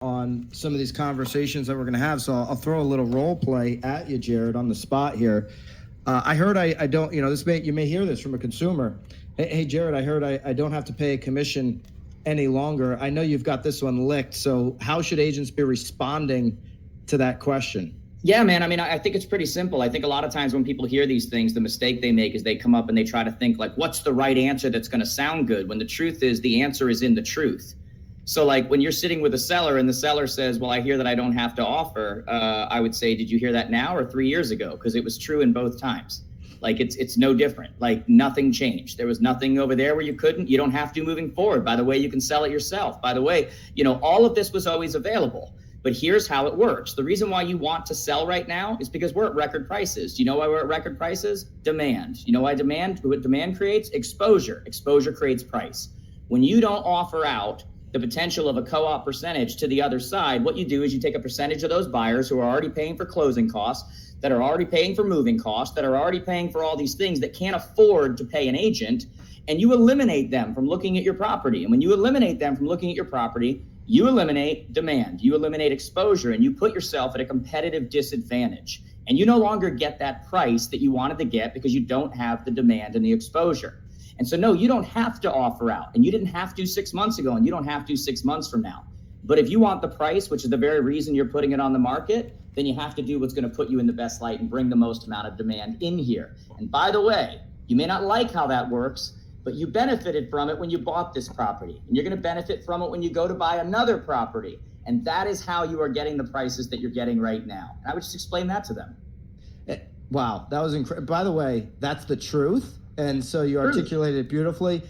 on some of these conversations that we're going to have. So I'll throw a little role play at you, Jared, on the spot here. I heard I don't, you may hear this from a consumer. Hey, Jared, I heard I don't have to pay a commission any longer. I know you've got this one licked. So how should agents be responding to that question? Yeah, man. I mean, I think it's pretty simple. I think a lot of times when people hear these things, the mistake they make is they come up and they try to think like, what's the right answer that's going to sound good? When the truth is the answer is in the truth. So like when you're sitting with a seller and the seller says, well, I hear that I don't have to offer, I would say, did you hear that now or 3 years ago? Because it was true in both times. Like it's no different. Like nothing changed. There was nothing over there where you couldn't. You don't have to moving forward. By the way, you can sell it yourself. By the way, all of this was always available. But here's how it works. The reason why you want to sell right now is because we're at record prices. Do you know why we're at record prices? Demand. You know why what demand creates? Exposure. Exposure creates price. When you don't offer out the potential of a co-op percentage to the other side, what you do is you take a percentage of those buyers who are already paying for closing costs, that are already paying for moving costs, that are already paying for all these things that can't afford to pay an agent, and you eliminate them from looking at your property. And when you eliminate them from looking at your property, you eliminate demand, you eliminate exposure, and you put yourself at a competitive disadvantage. And you no longer get that price that you wanted to get because you don't have the demand and the exposure. And so, no, you don't have to offer out, and you didn't have to 6 months ago, and you don't have to 6 months from now. But if you want the price, which is the very reason you're putting it on the market, then you have to do what's going to put you in the best light and bring the most amount of demand in here. And by the way, you may not like how that works, but you benefited from it when you bought this property, and you're going to benefit from it when you go to buy another property. And that is how you are getting the prices that you're getting right now. And I would just explain that to them. Wow, that was incredible. By the way, that's the truth. And so you articulated it beautifully.